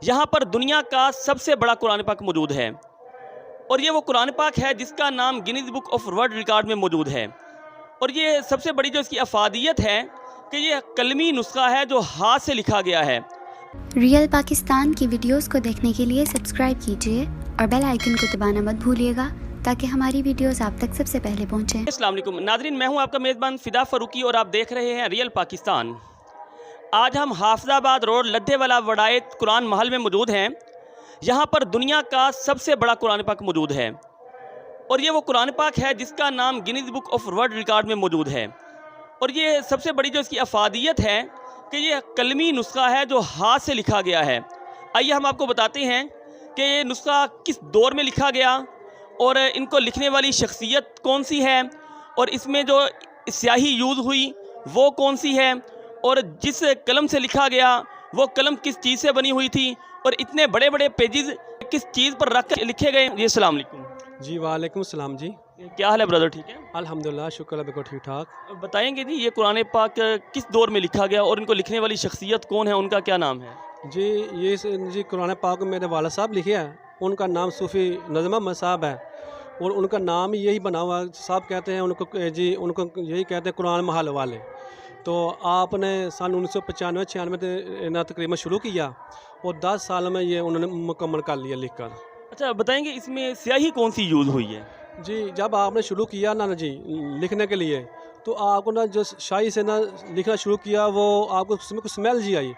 यहाँ पर दुनिया का सबसे बड़ा कुरान पाक मौजूद है और ये वो कुरान पाक है जिसका नाम Guinness book of world record में मौजूद है। और ये सबसे बड़ी जो इसकी अफादियत है कि ये कलमी नुस्खा है जो हाथ से लिखा गया है। रियल पाकिस्तान की वीडियोस को देखने के लिए सब्सक्राइब कीजिए और बेल आइकन को दबाना मत भूलिएगा ताकि हमारी वीडियोस आप तक सबसे पहले पहुंचे। अस्सलाम वालेकुम नाज़रीन, मैं हूं आपका मेज़बान फ़िदा फ़ारूकी और आप देख रहे हैं रियल पाकिस्तान। आज हम हाफिज़ाबाद रोड लद्देवाला वड़ायत कुरान महल में मौजूद हैं। यहाँ पर दुनिया का सबसे बड़ा कुरान पाक मौजूद है और ये वो कुरान पाक है जिसका नाम Guinness book of world record में मौजूद है। और ये सबसे बड़ी जो इसकी अफादियत है कि ये कलमी नुस्खा है जो हाथ से लिखा गया है। आइए हम आपको बताते हैं कि ये नुस्खा किस दौर में लिखा गया और इनको लिखने वाली शख्सियत कौन सी है और इसमें जो स्याही यूज़ हुई वो कौन सी है और जिस कलम से लिखा गया वो कलम किस चीज़ से बनी हुई थी और इतने बड़े बड़े पेजेस किस चीज़ पर रख कर लिखे गए। जी अस्सलाम वालेकुम। जी वालेकुम सलाम जी। क्या हाल है ब्रदर, ठीक है? अल्हम्दुलिल्लाह, शुक्र है, बिल्कुल ठीक ठाक। बताएंगे जी ये कुरान पाक किस दौर में लिखा गया और इनको लिखने वाली शख्सियत कौन है, उनका क्या नाम है? जी ये जी कुरान पाक मेरे वाला साहब लिखे हैं, उनका नाम सूफ़ी नज़म अहमद साहब है और उनका नाम ही यही बना हुआ। साहब कहते हैं उनको जी उनको यही कहते हैं कुरान महल वाले। तो आपने सन 1995-96 ना तकरीबन शुरू किया और 10 साल में ये उन्होंने मुकम्मल कर लिया लिख कर। अच्छा बताएंगे इसमें स्याही कौन सी यूज़ हुई है? जी जब आपने शुरू किया ना जी लिखने के लिए तो आपको ना जो शाही से ना लिखना शुरू किया वो आपको उसमें कुछ स्मेल जी आई।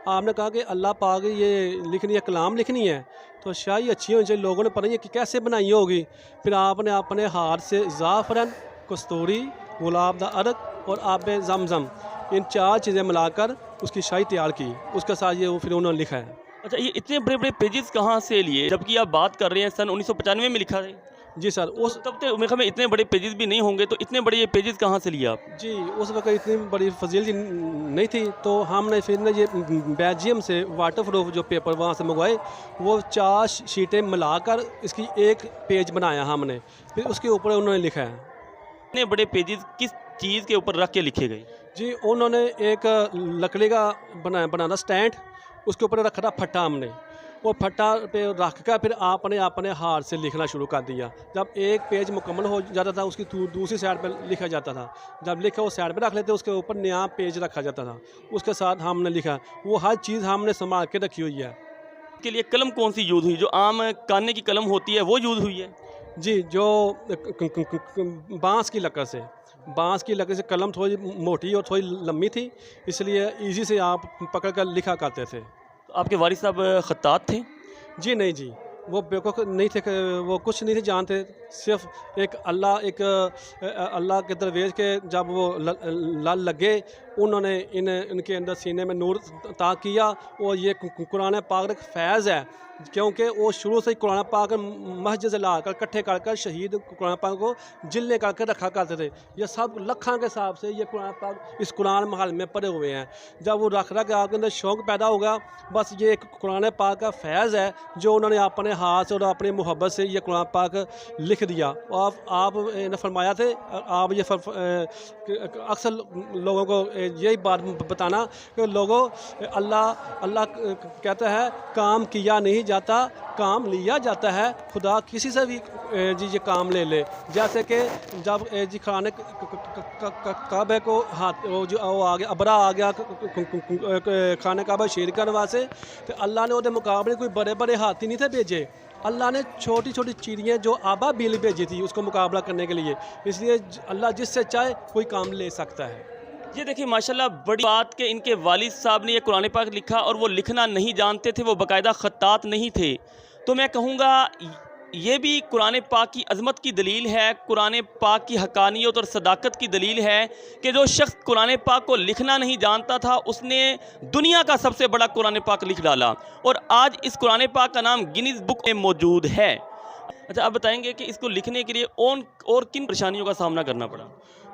आपने कहा कि अल्लाह पाक ये लिखनी है, कलाम लिखनी है तो शाही अच्छी होनी चाहिए। लोगों ने पता नहीं कि कैसे बनाई होगी। फिर आपने अपने हाथ से ज़ाफ़रन, कस्तूरी, गुलाब दा अरक और आब ज़मज़म इन 4 चीज़ें मिलाकर उसकी शाही तैयार की। उसके साथ ये वो फिर उन्होंने लिखा है। अच्छा ये इतने बड़े बड़े पेजेस कहाँ से लिए, जबकि आप बात कर रहे हैं सन 1995 में लिखा है? जी सर, उस तब तो मेरे ख्याल में इतने बड़े पेजेस भी नहीं होंगे, तो इतने बड़े ये पेजेस कहाँ से लिए आप? जी उस वक्त इतनी बड़ी फजील नहीं थी तो हमने फिर ना ये बेल्जियम से वाटर प्रूफ जो पेपर वहाँ से मंगवाए, वो 4 शीटें मिलाकर इसकी एक पेज बनाया हमने, फिर उसके ऊपर उन्होंने लिखा है। इतने बड़े पेजेस किस चीज़ के ऊपर रख के लिखे गए? जी उन्होंने एक लकड़ी का बनाना स्टैंड, उसके ऊपर रखा था फट्टा। हमने वो फट्टा पे रख कर फिर आपने अपने हाथ से लिखना शुरू कर दिया। जब एक पेज मुकम्मल हो जाता था उसकी दूसरी साइड पर लिखा जाता था। जब लिखा वो साइड पे रख लेते उसके ऊपर नया पेज रखा जाता था, उसके साथ हमने लिखा। वो हर चीज़ हमने संभाल के रखी हुई है। के लिए कलम कौन सी यूज़ हुई? जो आम काने की कलम होती है वो यूज़ हुई है? जी जो बांस की लकड़ से कलम थोड़ी मोटी और थोड़ी लंबी थी, इसलिए इजी से आप पकड़ कर लिखा करते थे। तो आपके वालिद साहब खत्तात थे? जी नहीं जी, वो बेवकूफ़ नहीं थे, वो कुछ नहीं थे जानते। सिर्फ एक अल्लाह के दरवेश के जब वो लल लगे उन्होंने इनके अंदर सीने में नूर ता किया। और ये कुरान पाक एक फैज़ है क्योंकि वो शुरू से ही कुरान पाक मस्जिद से ला कर इकट्ठे कर शहीद कुरान पाक को जिले करके रखा करते थे। ये सब लखा के हिसाब से ये कुरान पाक इस कुरान महल में पड़े हुए हैं। जब वो रख के आपके अंदर शौक़ पैदा होगा, बस ये एक कुरान पाक का फैज़ है जो उन्होंने अपने हाथ से और अपनी मोहब्बत से ये कुरान पाक लिख दिया। और आप ने फरमाया थे, आप ये अक्सर लोगों को यही बात बताना कि लोगों अल्लाह कहता है काम किया नहीं जाता, काम लिया जाता है। खुदा किसी से भी जी ये काम ले ले। जैसे कि जब जी खाने काबे को हाथ वो आ गया, अबरा आ गया खाने काबा शेर करने वास्ते, तो अल्लाह ने उसके मुकाबले कोई बड़े बड़े हाथी नहीं थे भेजे। अल्लाह ने छोटी छोटी चिड़ियाँ जो आबा बिल भेजी थी उसको मुकाबला करने के लिए। इसलिए अल्लाह जिससे चाहे कोई काम ले सकता है। ये देखिए माशाल्लाह बड़ी बात कि इनके वालिद साहब ने ये कुरान पाक लिखा और वो लिखना नहीं जानते थे, वो बाकायदा खत्तात नहीं थे। तो मैं कहूँगा ये भी कुरान पाक की अज़मत की दलील है, कुरान पाक की हकानियत और सदाकत की दलील है कि जो शख्स कुरान पाक को लिखना नहीं जानता था उसने दुनिया का सबसे बड़ा कुरान पाक लिख डाला और आज इस कुरान पाक का नाम गिनीज बुक में मौजूद है। अच्छा आप बताएंगे कि इसको लिखने के लिए और किन परेशानियों का सामना करना पड़ा?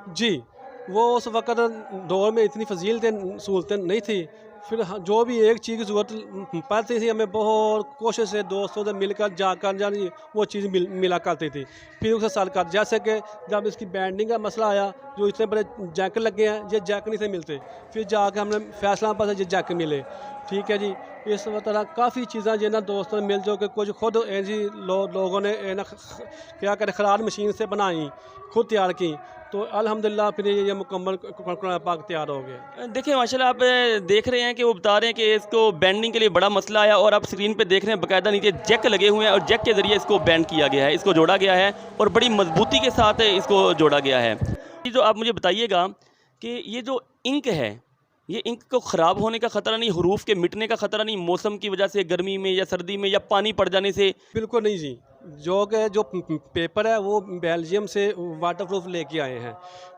जी वो उस वक़्त दौर में इतनी फजीलतें सहूलतें नहीं थी। फिर जो भी एक चीज़ की ज़रूरत पड़ती थी हमें बहुत कोशिश से दोस्तों से मिलकर जाकर जानी वो चीज़ मिला करती थी। फिर उसके साथ कर जैसे कि जब इसकी बैंडिंग का मसला आया, जो इतने बड़े जैक लगे हैं ये जैक नहीं थे मिलते, फिर जाकर हमने फैसलाबाद से ये जैक मिले। ठीक है जी। इस तरह काफ़ी चीज़ें जो ना दोस्तों ने मिल जो के कुछ खुद जी लोगों ने ना क्या करें खराद मशीन से बनाई, खुद तैयार की, तो अल्हम्दुलिल्लाह फिर ये मुकम्मल कुरान पाक तैयार हो गया। देखिए माशाल्लाह आप देख रहे हैं कि वो बता रहे हैं कि इसको बैंडिंग के लिए बड़ा मसला आया और आप स्क्रीन पे देख रहे हैं बाकायदा नीचे जैक लगे हुए हैं और जैक के ज़रिए इसको बैंड किया गया है, इसको जोड़ा गया है और बड़ी मजबूती के साथ इसको जोड़ा गया है। ये जो आप मुझे बताइएगा कि ये जो इंक है, ये इंक को ख़राब होने का ख़तरा नहीं, हरूफ के मिटने का ख़तरा नहीं, मौसम की वजह से गर्मी में या सर्दी में या पानी पड़ जाने से? बिल्कुल नहीं जी, जो पेपर है वो बेल्जियम से वाटरप्रूफ लेके आए हैं।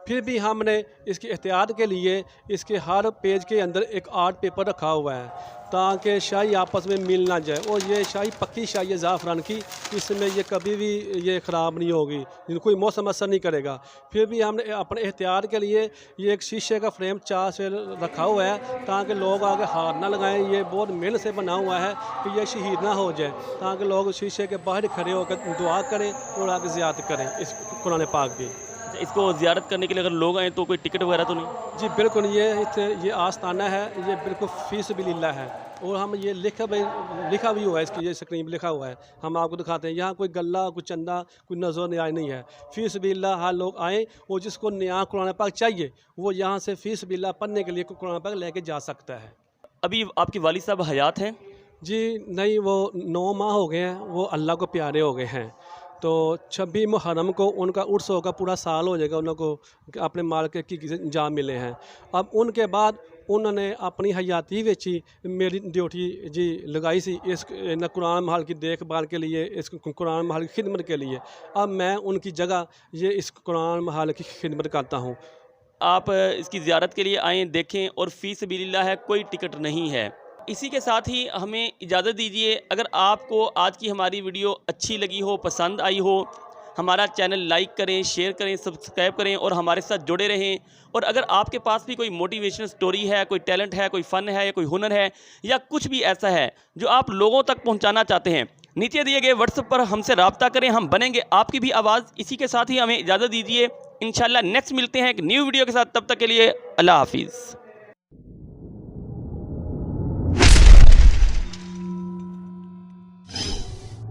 फिर भी हमने इसकी एहतियात के लिए इसके हर पेज के अंदर एक आर्ट पेपर रखा हुआ है ताकि शाही आपस में मिल ना जाए, और ये शाही पक्की शाही है ज़ाफ़रान की, इसमें ये कभी भी ये ख़राब नहीं होगी, कोई मौसम असर नहीं करेगा। फिर भी हमने अपने एहतियात के लिए ये एक शीशे का फ्रेम 4 से रखा हुआ है ताकि लोग आगे हाथ ना लगाएं। ये बहुत मेहनत से बना हुआ है कि ये शहीद ना हो जाए, ताकि लोग शीशे के बाहर खड़े होकर दुआ करें और आगे ज़ियारत करें इस कुरान पाक की। इसको ज़ियारत करने के लिए अगर लोग आएँ तो कोई टिकट वगैरह तो नहीं? जी बिल्कुल, ये आस्ताना है, ये बिल्कुल फ़ी सबिलिल्लाह है, और हम ये लिखा भी हुआ है, इसकी ये स्क्रीन पर लिखा हुआ है, हम आपको दिखाते हैं। यहाँ कोई गल्ला, कोई चंदा, कोई नज़र न्याय नहीं है। फ़ी सबिलिल्लाह हर लोग आएँ और जिसको नया कुरान पाक चाहिए वो यहाँ से फ़ी सबिलिल्लाह पढ़ने के लिए कुरान पाक लेके जा सकता है। अभी आपके वालिद साहब हयात हैं? जी नहीं, वो 9 माह हो गए हैं, वो अल्लाह को प्यारे हो गए हैं, तो 26 मुहर्रम को उनका उर्स होगा, पूरा साल हो जाएगा उनको अपने मालिक की जा मिले हैं। अब उनके बाद उन्होंने अपनी हयाती वेची मेरी ड्यूटी जी लगाई सी इस न कुरान महल की देखभाल के लिए, इस कुरान महल की खिदमत के लिए। अब मैं उनकी जगह ये इस कुरान महल की खिदमत करता हूँ। आप इसकी ज़ियारत के लिए आएँ, देखें, और फ़ी सबिलिल्लाह है, कोई टिकट नहीं है। इसी के साथ ही हमें इजाज़त दीजिए। अगर आपको आज की हमारी वीडियो अच्छी लगी हो, पसंद आई हो, हमारा चैनल लाइक करें, शेयर करें, सब्सक्राइब करें और हमारे साथ जुड़े रहें। और अगर आपके पास भी कोई मोटिवेशनल स्टोरी है, कोई टैलेंट है, कोई फ़न है या कोई हुनर है या कुछ भी ऐसा है जो आप लोगों तक पहुंचाना चाहते हैं, नीचे दिए गए व्हाट्सएप पर हमसे रब्ता करें, हम बनेंगे आपकी भी आवाज़। इसी के साथ ही हमें इजाज़त दीजिए। इंशाल्लाह नेक्स्ट मिलते हैं एक न्यू वीडियो के साथ, तब तक के लिए अल्लाह हाफिज़।